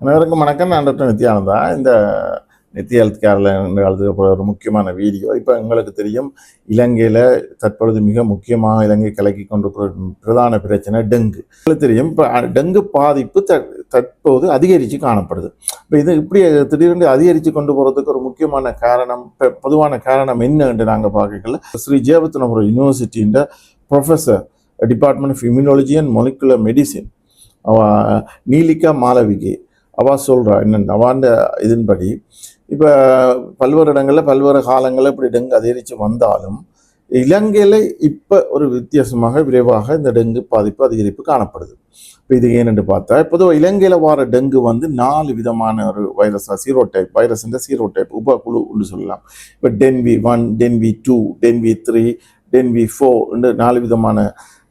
அனைவருக்கும் வணக்கம். நான் டாக்டர் நித்யானந்தா. இந்த நித்தி ஹெல்த் கேரில் எழுதுகிற ஒரு முக்கியமான வீடியோ. இப்போ உங்களுக்கு தெரியும், இலங்கையில் தற்பொழுது மிக முக்கியமாக இலங்கை கலக்கி கொண்டிருக்கிற பிரதான பிரச்சனை டெங்கு. உங்களுக்கு தெரியும், இப்போ டெங்கு பாதிப்பு தற்போது அதிகரித்து காணப்படுது. இப்போ இது இப்படி திடீரென்று அதிகரித்து கொண்டு போகிறதுக்கு ஒரு முக்கியமான காரணம், பொதுவான காரணம் என்ன என்று நாங்கள் பார்க்கல. ஸ்ரீ ஜெயவர்த்தனபுரம் யூனிவர்சிட்டியின் professor, department of immunology and molecular medicine, Nilika Malavige சொல்கிறா என்னென்ன அவாண்ட இதன்படி, இப்போ பல்வேறு இடங்களில் பல்வேறு காலங்களில் இப்படி டெங்கு அதிகரித்து வந்தாலும் இலங்கையில் இப்போ ஒரு வித்தியாசமாக விரைவாக இந்த டெங்கு பாதிப்பு அதிகரிப்பு காணப்படுது. இப்போ இது ஏனென்று பார்த்தா, பொதுவாக இலங்கையில் வர டெங்கு 4 விதமான ஒரு வைரஸாக சீரோடைப், வைரஸ்ன்ற சீரோடைப் உபகுழு என்று சொல்லலாம். இப்போ டென்வி1, டென்வி2, டென்வி3, டென்வி4 என்று 4 விதமான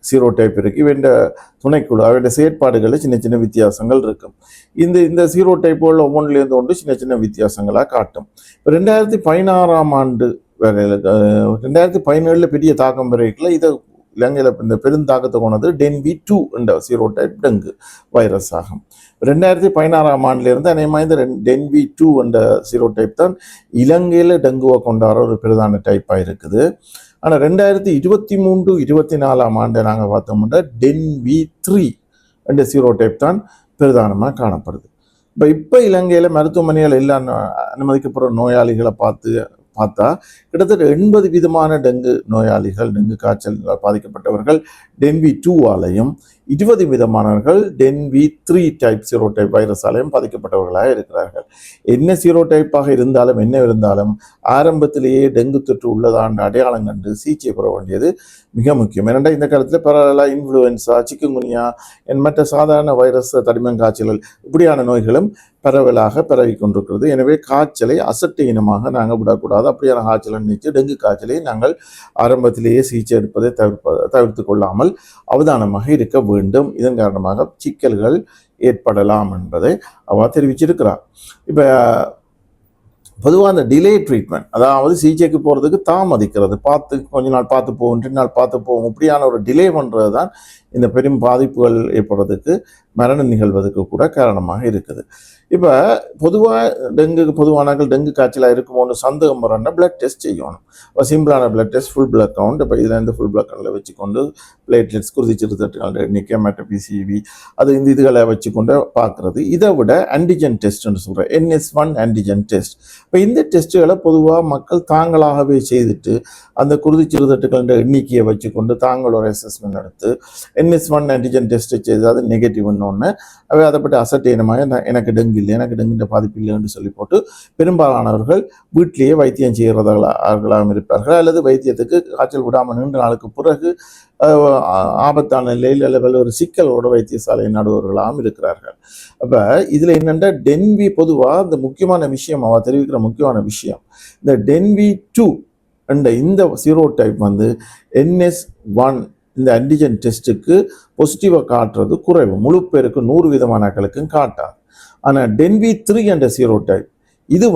சீரோடைப் இருக்குது. இவன் துணைக்குழு அவருடைய செயற்பாடுகளில் சின்ன சின்ன வித்தியாசங்கள் இருக்கும். இந்த சீரோடைப்புகள் ஒவ்வொன்றிலேருந்து ஒன்று சின்ன சின்ன வித்தியாசங்களாக காட்டும். இப்போ 2016 ஆண்டு வரையில், 2017 பெரிய தாக்கம் வரைக்கும் இதை இலங்கையில் இந்த பெருந்தாக்கத்தை கொண்டது டென்வி2 என்ற சீரோடைப் டெங்கு வைரஸ் ஆகும். 2016 ஆண்டிலிருந்து அநேகமாக இந்த டென்வி2 என்ற சீரோடைப் தான் இலங்கையில் டெங்குவை கொண்டாடுற ஒரு பிரதான டைப்பாக இருக்குது. ஆனால் 2023-24 ஆண்டு நாங்கள் பார்த்தோம்னா டென்வி3 என்ற சீரோடைப் தான் பிரதானமாக காணப்படுது. இப்போ இலங்கையில் மருத்துவமனைகள் எல்லாம் அனுமதிக்கப்படுற நோயாளிகளை பார்த்தா கிட்டத்தட்ட 80 விதமான டெங்கு நோயாளிகள், டெங்கு காய்ச்சல் பாதிக்கப்பட்டவர்கள் டென்வி2ஆலையும், 20 விதமானவர்கள் டென்வி3 டைப் சீரோடைப் வைரஸாலையும் பாதிக்கப்பட்டவர்களாக இருக்கிறார்கள். என்ன சீரோடைப்பாக இருந்தாலும் ஆரம்பத்திலேயே டெங்கு தொற்று உள்ளதான அடையாளம் கண்டு சிகிச்சை பெற வேண்டியது மிக முக்கியம். ஏனென்றால் இந்த காலத்தில் பரவலாக இன்ஃப்ளூயன்ஸா, சிக்குங்குனியா, மற்ற சாதாரண வைரஸ் தடிமங்காய்ச்சல்கள் இப்படியான நோய்களும் பரவலாக பரவி கொண்டிருக்கிறது. எனவே காய்ச்சலை அசட்டு இனமாக நாங்கள் விடக்கூடாது. அப்படியான காய்ச்சலை நினைச்சு டெங்கு காய்ச்சலை நாங்கள் ஆரம்பத்திலேயே சிகிச்சை எடுப்பதை தவிர்த்து கொள்ளாமல் அவதானமாக இருக்க வேண்டும். இதன் காரணமாக சிக்கல்கள் ஏற்படலாம் என்பதை அவ தெரிவிச்சிருக்கிறார். இப்போ பொதுவாக அந்த டிலே ட்ரீட்மெண்ட், அதாவது சிகிச்சைக்கு போகிறதுக்கு தாமதிக்கிறது, கொஞ்ச நாள் பார்த்து போவோம், 2 நாள் பார்த்து போவோம், இப்படியான ஒரு டிலே பண்ணுறது தான் இந்த பெரும் பாதிப்புகள் ஏற்படுறதுக்கு, மரணம் நிகழ்வதற்கு கூட காரணமாக இருக்குது. இப்போ பொதுவாக டெங்கு காய்ச்சலாக இருக்குமோன்னு சந்தேகம் வரணும்னா பிளட் டெஸ்ட் செய்யணும். இப்போ சிம்பிளான blood test, full blood count, இப்போ இதில் ஃபுல் பிளட் கவுண்டில் வச்சுக்கொண்டு பிளேட்லெட்ஸ், குருதிச்சிறுத்தட்டுகள் எண்ணிக்கை, மற்ற பிசிவி, அது இதுகளை வச்சுக்கொண்டு பார்க்குறது. இதை விட ஆன்டிஜன் டெஸ்ட்னு சொல்கிறேன், NS1 ஆன்டிஜன் டெஸ்ட். இப்போ இந்த டெஸ்ட்டுகளை பொதுவாக மக்கள் தாங்களாகவே செய்துட்டு அந்த குருதிச்சிறுத்தட்டுகள் எண்ணிக்கையை வச்சுக்கொண்டு தாங்களோட அசஸ்மெண்ட் எடுத்து NS1 ஆன்டிஜன் டெஸ்ட்டை செய்து அது நெகட்டிவ்னு அவை அதை பற்றி அசட்டேனமாக எனக்கு டெங்கு இல்லை, எனக்கு டெங்குன்ற பாதிப்பு இல்லைன்னு சொல்லி போட்டு பெரும்பாலானவர்கள் வீட்டிலேயே வைத்தியம் செய்கிறவர்களாகவும் இருப்பார்கள். அல்லது வைத்தியத்துக்கு காய்ச்சல் விடாமல் நீண்ட நாளுக்கு பிறகு ஆபத்தான நிலையில் அல்லது ஒரு சிக்கலோட வைத்தியசாலை நடுவர்களாகவும் இருக்கிறார்கள். அப்போ இதில் என்னென்னா டென்வி பொதுவாக இந்த முக்கியமான விஷயம் அவ தெரிவிக்கிற முக்கியமான விஷயம், இந்த டென்வி2 என்ற இந்த சீரோடைப் NS1 இந்த ஆன்டிஜன் டெஸ்ட்டுக்கு பாசிட்டிவாக காட்டுறது குறைவு. முழு பேருக்கு 100 விதமான ஆட்களுக்கும் காட்டாது. ஆனால் டென்வி3 என்ற சீரோடைப் இது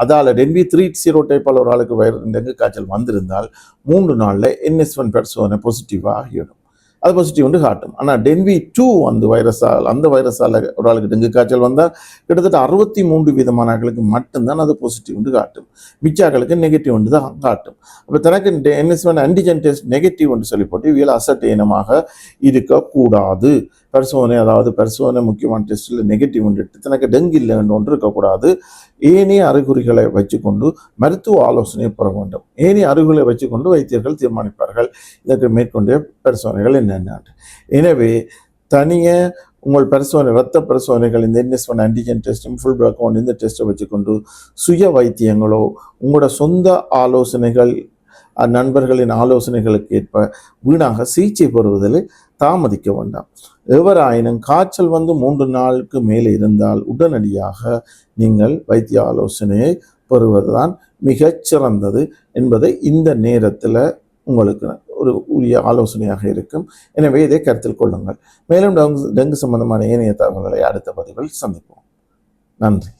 அதால் டென்வி3 சீரோடைப்பால் ஒரு ஆளுக்கு டெங்கு காய்ச்சல் வந்திருந்தால் 3 நாளில் NS1 பர்சோனை பாசிட்டிவாக ஆகிடும். அது பாசிட்டிவ் காட்டும். ஆனால் டென்வி2 அந்த வைரஸால் ஒரு ஆளுக்கு டெங்கு காய்ச்சல் வந்தால் கிட்டத்தட்ட 63 விதமான ஆட்களுக்கு மட்டும்தான் அது பாசிட்டிவ் காட்டும். மிச்சாக்களுக்கு நெகட்டிவ் தான் காட்டும். அப்போ தனக்கு NS1 ஆன்டிஜன் டெஸ்ட் நெகட்டிவ் சொல்லி போட்டு இவள் அசட்டேனமாக இருக்கக்கூடாது. பரிசோதனை முக்கியமான டெஸ்ட்டில் நெகட்டிவ் எடுத்து தனக்கு டெங்கு இல்லைன்னு ஒன்று இருக்கக்கூடாது. ஏனைய அறிகுறிகளை வச்சுக்கொண்டு மருத்துவ ஆலோசனையை பெற வேண்டும். ஏனைய அறிகுறிகளை வச்சுக்கொண்டு வைத்தியர்கள் தீர்மானிப்பார்கள் இதற்கு மேற்கொண்டே பரிசோதனைகள் என்னென்ன. எனவே தனியாக உங்கள் ரத்த பரிசோதனைகள், இந்த NS1 ஆன்டிஜன் டெஸ்ட்டும் ஃபுல் பிளட் கவுண்ட் இந்த டெஸ்ட்டை வச்சுக்கொண்டு சுய வைத்தியங்களோ உங்களோட சொந்த ஆலோசனைகள், நண்பர்களின் ஆலோசனைகளுக்கு ஏற்ப வீணாக சிகிச்சை பெறுவதில் தாமதிக்க வேண்டாம். எவராயினும் காய்ச்சல் 3 நாளுக்கு மேலே இருந்தால் உடனடியாக நீங்கள் வைத்திய ஆலோசனையை பெறுவதுதான் மிகச்சிறந்தது என்பதை இந்த நேரத்தில் உங்களுக்கு ஒரு உரிய ஆலோசனையாக இருக்கும். எனவே இதை கருத்தில் கொள்ளுங்கள். மேலும் டெங்கு சம்பந்தமான ஏனைய தகவல்களை அடுத்த பதிவில் சந்திப்போம். நன்றி.